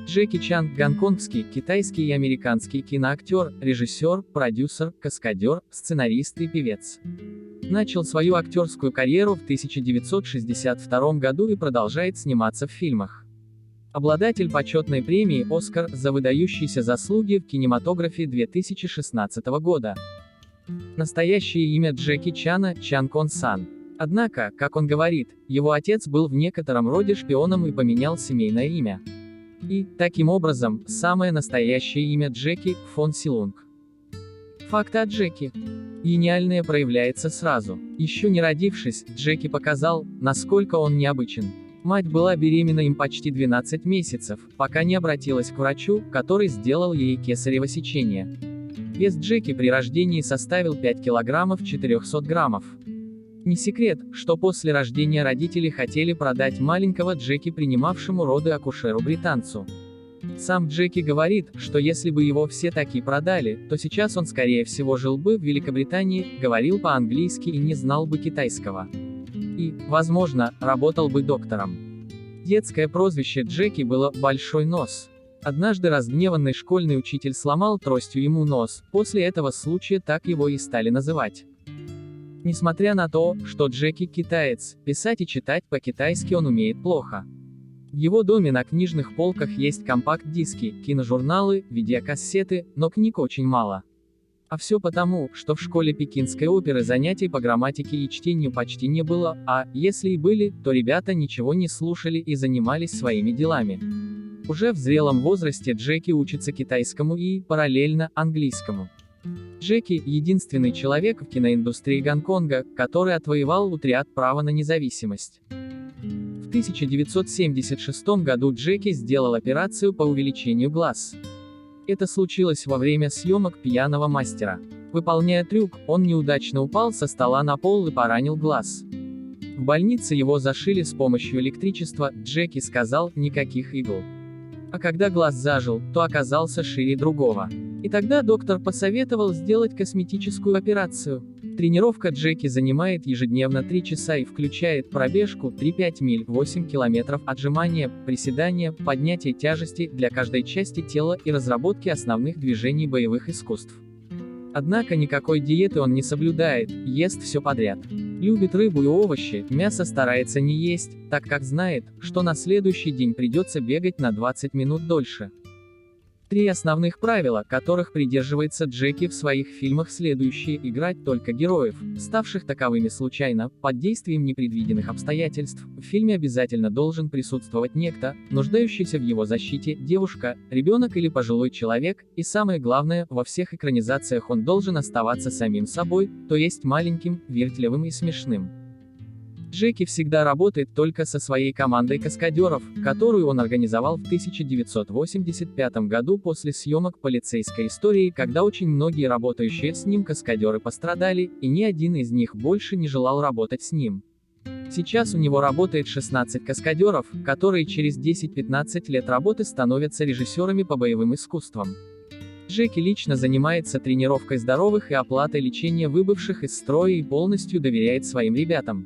Джеки Чан – гонконгский, китайский и американский киноактер, режиссер, продюсер, каскадер, сценарист и певец. Начал свою актерскую карьеру в 1962 году и продолжает сниматься в фильмах. Обладатель почетной премии «Оскар» за выдающиеся заслуги в кинематографе 2016 года. Настоящее имя Джеки Чана – Чан Кон Сан. Однако, как он говорит, его отец был в некотором роде шпионом и поменял семейное имя. И, таким образом, самое настоящее имя Джеки – Фон Силунг. Факты о Джеки. Гениальное проявляется сразу. Еще не родившись, Джеки показал, насколько он необычен. Мать была беременна им почти 12 месяцев, пока не обратилась к врачу, который сделал ей кесарево сечение. Вес Джеки при рождении составил 5 килограммов 400 граммов. Не секрет, что после рождения родители хотели продать маленького Джеки принимавшему роды акушеру-британцу. Сам Джеки говорит, что если бы его все таки продали, то сейчас он скорее всего жил бы в Великобритании, говорил по-английски и не знал бы китайского. И, возможно, работал бы доктором. Детское прозвище Джеки было «Большой нос». Однажды разгневанный школьный учитель сломал тростью ему нос, после этого случая так его и стали называть. Несмотря на то, что Джеки китаец, писать и читать по-китайски он умеет плохо. В его доме на книжных полках есть компакт-диски, киножурналы, видеокассеты, но книг очень мало. А все потому, что в школе Пекинской оперы занятий по грамматике и чтению почти не было, а, если и были, то ребята ничего не слушали и занимались своими делами. Уже в зрелом возрасте Джеки учится китайскому и, параллельно, английскому. Джеки – единственный человек в киноиндустрии Гонконга, который отвоевал у триад право на независимость. В 1976 году Джеки сделал операцию по увеличению глаз. Это случилось во время съемок «Пьяного мастера». Выполняя трюк, он неудачно упал со стола на пол и поранил глаз. В больнице его зашили с помощью электричества, Джеки сказал, никаких игл. А когда глаз зажил, то оказался шире другого. И тогда доктор посоветовал сделать косметическую операцию. Тренировка Джеки занимает ежедневно 3 часа и включает пробежку 3-5 миль, 8 километров, отжимания, приседания, поднятие тяжести для каждой части тела и разработки основных движений боевых искусств. Однако никакой диеты он не соблюдает, ест все подряд. Любит рыбу и овощи, мясо старается не есть, так как знает, что на следующий день придется бегать на 20 минут дольше. 3 основных правила, которых придерживается Джеки в своих фильмах следующие: играть только героев, ставших таковыми случайно, под действием непредвиденных обстоятельств. В фильме обязательно должен присутствовать некто, нуждающийся в его защите, девушка, ребенок или пожилой человек, и самое главное, во всех экранизациях он должен оставаться самим собой, то есть маленьким, вертливым и смешным. Джеки всегда работает только со своей командой каскадеров, которую он организовал в 1985 году после съемок «Полицейской истории», когда очень многие работающие с ним каскадеры пострадали, и ни один из них больше не желал работать с ним. Сейчас у него работает 16 каскадеров, которые через 10-15 лет работы становятся режиссерами по боевым искусствам. Джеки лично занимается тренировкой здоровых и оплатой лечения выбывших из строя и полностью доверяет своим ребятам.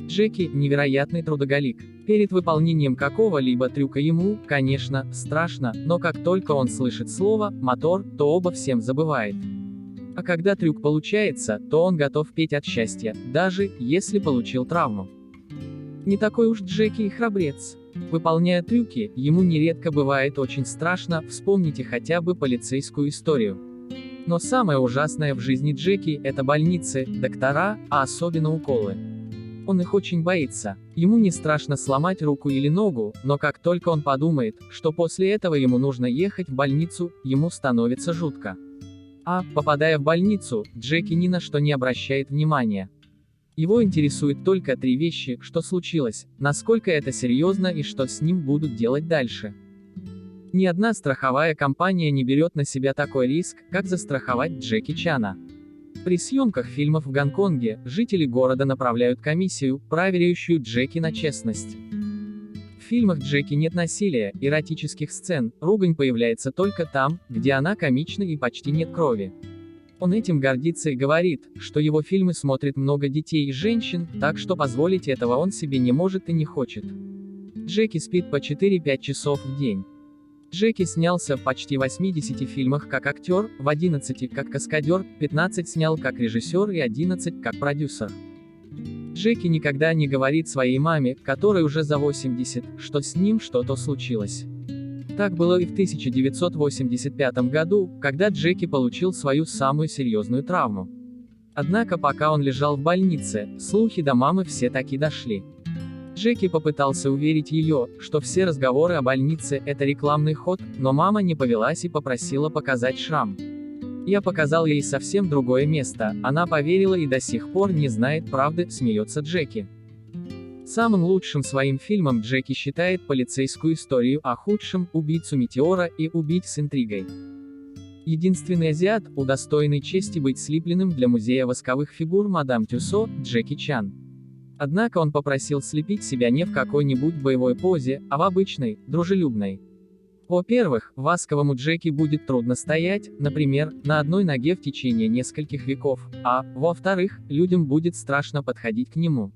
Джеки – невероятный трудоголик. Перед выполнением какого-либо трюка ему, конечно, страшно, но как только он слышит слово «мотор», то обо всем забывает. А когда трюк получается, то он готов петь от счастья, даже если получил травму. Не такой уж Джеки и храбрец. Выполняя трюки, ему нередко бывает очень страшно, вспомните хотя бы полицейскую историю. Но самое ужасное в жизни Джеки – это больницы, доктора, а особенно уколы. Он их очень боится. Ему не страшно сломать руку или ногу, но как только он подумает, что после этого ему нужно ехать в больницу, ему становится жутко. А, попадая в больницу, Джеки ни на что не обращает внимания. Его интересует только 3 вещи: что случилось, насколько это серьезно и что с ним будут делать дальше. Ни одна страховая компания не берет на себя такой риск, как застраховать Джеки Чана. При съемках фильмов в Гонконге, жители города направляют комиссию, проверяющую Джеки на честность. В фильмах Джеки нет насилия, эротических сцен, ругань появляется только там, где она комична и почти нет крови. Он этим гордится и говорит, что его фильмы смотрит много детей и женщин, так что позволить этого он себе не может и не хочет. Джеки спит по 4-5 часов в день. Джеки снялся в почти 80 фильмах как актер, в 11 как каскадер, 15 снял как режиссер и 11 как продюсер. Джеки никогда не говорит своей маме, которой уже за 80, что с ним что-то случилось. Так было и в 1985 году, когда Джеки получил свою самую серьезную травму. Однако пока он лежал в больнице, слухи до мамы все таки дошли. Джеки попытался уверить ее, что все разговоры о больнице – это рекламный ход, но мама не повелась и попросила показать шрам. Я показал ей совсем другое место, она поверила и до сих пор не знает правды, смеется Джеки. Самым лучшим своим фильмом Джеки считает полицейскую историю, а худшим – «Убийцу метеора» и «Убить с интригой». Единственный азиат, удостоенный чести быть слепленным для музея восковых фигур мадам Тюссо, Джеки Чан. Однако он попросил слепить себя не в какой-нибудь боевой позе, а в обычной, дружелюбной. Во-первых, восковому Джеки будет трудно стоять, например, на одной ноге в течение нескольких веков, а, во-вторых, людям будет страшно подходить к нему.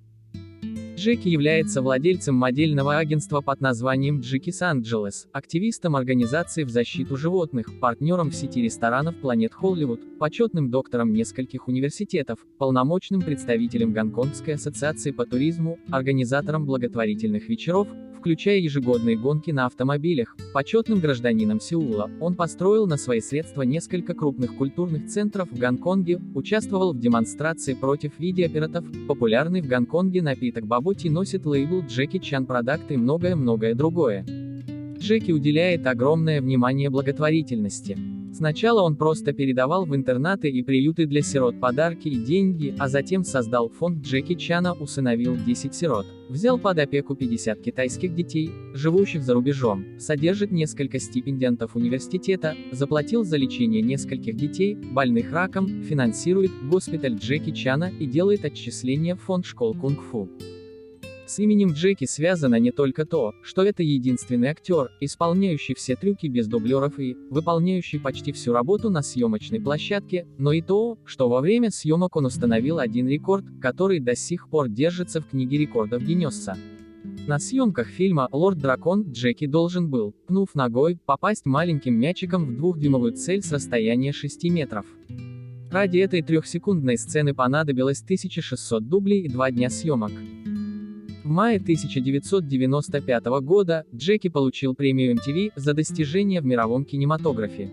Джеки является владельцем модельного агентства под названием Джекис Анджелес, активистом организации в защиту животных, партнером в сети ресторанов Planet Hollywood, почетным доктором нескольких университетов, полномочным представителем Гонконгской ассоциации по туризму, организатором благотворительных вечеров, включая ежегодные гонки на автомобилях, почетным гражданином Сеула. Он построил на свои средства несколько крупных культурных центров в Гонконге, участвовал в демонстрации против видеопиратов, популярный в Гонконге напиток бабути носит лейбл Джеки Чан Продакт и многое-многое другое. Джеки уделяет огромное внимание благотворительности. Сначала он просто передавал в интернаты и приюты для сирот подарки и деньги, а затем создал фонд Джеки Чана, усыновил 10 сирот, взял под опеку 50 китайских детей, живущих за рубежом, содержит несколько стипендиантов университета, заплатил за лечение нескольких детей, больных раком, финансирует госпиталь Джеки Чана и делает отчисления в фонд школ кунг-фу. С именем Джеки связано не только то, что это единственный актер, исполняющий все трюки без дублеров и выполняющий почти всю работу на съемочной площадке, но и то, что во время съемок он установил один рекорд, который до сих пор держится в книге рекордов Гиннесса. На съемках фильма «Лорд Дракон» Джеки должен был, пнув ногой, попасть маленьким мячиком в 2-дюймовую цель с расстояния 6 метров. Ради этой 3-секундной сцены понадобилось 1600 дублей и 2 дня съемок. В мае 1995 года Джеки получил премию MTV за достижения в мировом кинематографе.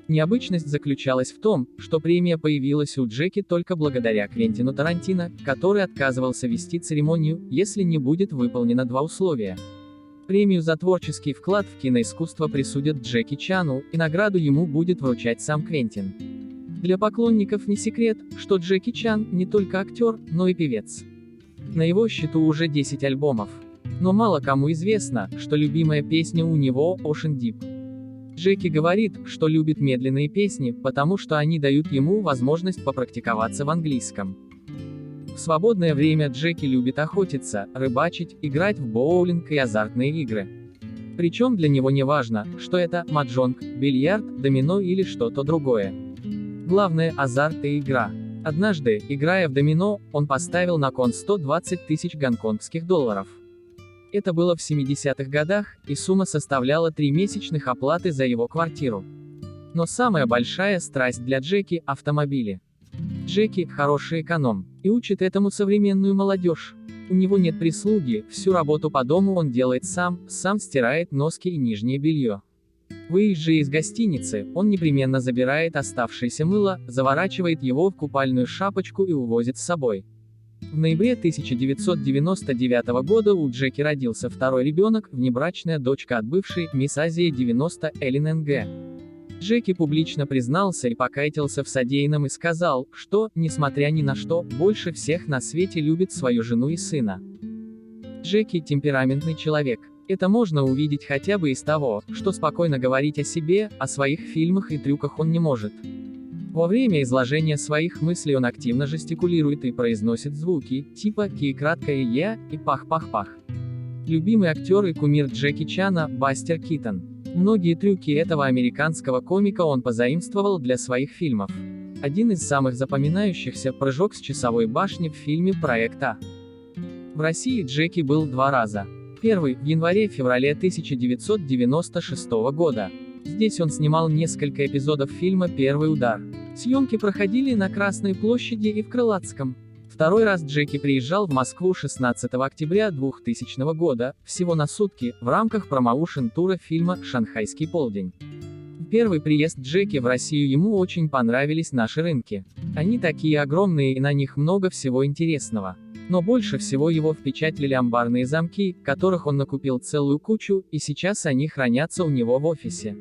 Необычность заключалась в том, что премия появилась у Джеки только благодаря Квентину Тарантино, который отказывался вести церемонию, если не будет выполнено 2 условия. Премию за творческий вклад в киноискусство присудят Джеки Чану, и награду ему будет вручать сам Квентин. Для поклонников не секрет, что Джеки Чан не только актер, но и певец. На его счету уже 10 альбомов. Но мало кому известно, что любимая песня у него Ocean Deep. Джеки говорит, что любит медленные песни, потому что они дают ему возможность попрактиковаться в английском. В свободное время Джеки любит охотиться, рыбачить, играть в боулинг и азартные игры. Причем для него не важно, что это маджонг, бильярд, домино или что-то другое. Главное – азарт и игра. Однажды, играя в домино, он поставил на кон 120 тысяч гонконгских долларов. Это было в 70-х годах, и сумма составляла 3 месячных оплаты за его квартиру. Но самая большая страсть для Джеки – автомобили. Джеки – хороший эконом, и учит этому современную молодежь. У него нет прислуги, всю работу по дому он делает сам стирает носки и нижнее белье. Выезжая из гостиницы, он непременно забирает оставшееся мыло, заворачивает его в купальную шапочку и увозит с собой. В ноябре 1999 года у Джеки родился второй ребенок, внебрачная дочка от бывшей «Мисс Азия-90» Эллен Нг. Джеки публично признался и покаялся в содеянном и сказал, что, несмотря ни на что, больше всех на свете любит свою жену и сына. Джеки – темпераментный человек. Это можно увидеть хотя бы из того, что спокойно говорить о себе, о своих фильмах и трюках он не может. Во время изложения своих мыслей он активно жестикулирует и произносит звуки, типа «ки» и краткое «я» и «пах-пах-пах». Любимый актер и кумир Джеки Чана – Бастер Китон. Многие трюки этого американского комика он позаимствовал для своих фильмов. Один из самых запоминающихся – прыжок с часовой башни в фильме «Проект А». В России Джеки был 2 раза. Первый, в январе-феврале 1996 года. Здесь он снимал несколько эпизодов фильма «Первый удар». Съемки проходили на Красной площади и в Крылатском. Второй раз Джеки приезжал в Москву 16 октября 2000 года, всего на сутки, в рамках промоушен-тура фильма «Шанхайский полдень». В первый приезд Джеки в Россию ему очень понравились наши рынки. Они такие огромные и на них много всего интересного. Но больше всего его впечатлили амбарные замки, которых он накупил целую кучу, и сейчас они хранятся у него в офисе.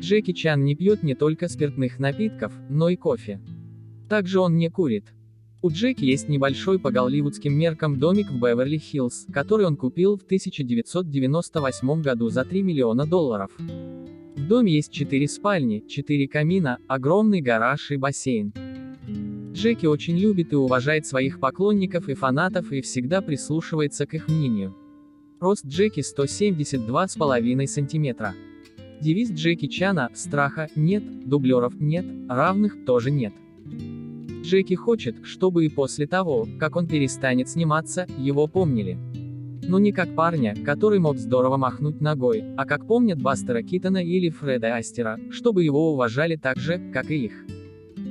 Джеки Чан не пьет не только спиртных напитков, но и кофе. Также он не курит. У Джеки есть небольшой по голливудским меркам домик в Беверли-Хиллз, который он купил в 1998 году за $3 миллиона. В доме есть 4 спальни, 4 камина, огромный гараж и бассейн. Джеки очень любит и уважает своих поклонников и фанатов и всегда прислушивается к их мнению. Рост Джеки 172,5 сантиметра. Девиз Джеки Чана «Страха нет, дублеров нет, равных тоже нет». Джеки хочет, чтобы и после того, как он перестанет сниматься, его помнили. Но не как парня, который мог здорово махнуть ногой, а как помнят Бастера Китона или Фреда Астера, чтобы его уважали так же, как и их.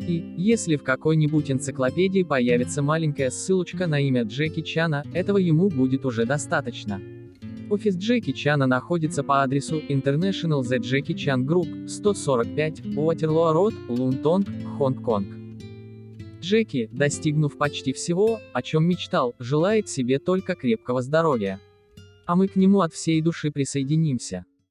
И, если в какой-нибудь энциклопедии появится маленькая ссылочка на имя Джеки Чана, этого ему будет уже достаточно. Офис Джеки Чана находится по адресу International The Jackie Chan Group, 145, Уотерлоо Роуд, Лунтонг, Хонг-Конг. Джеки, достигнув почти всего, о чем мечтал, желает себе только крепкого здоровья. А мы к нему от всей души присоединимся.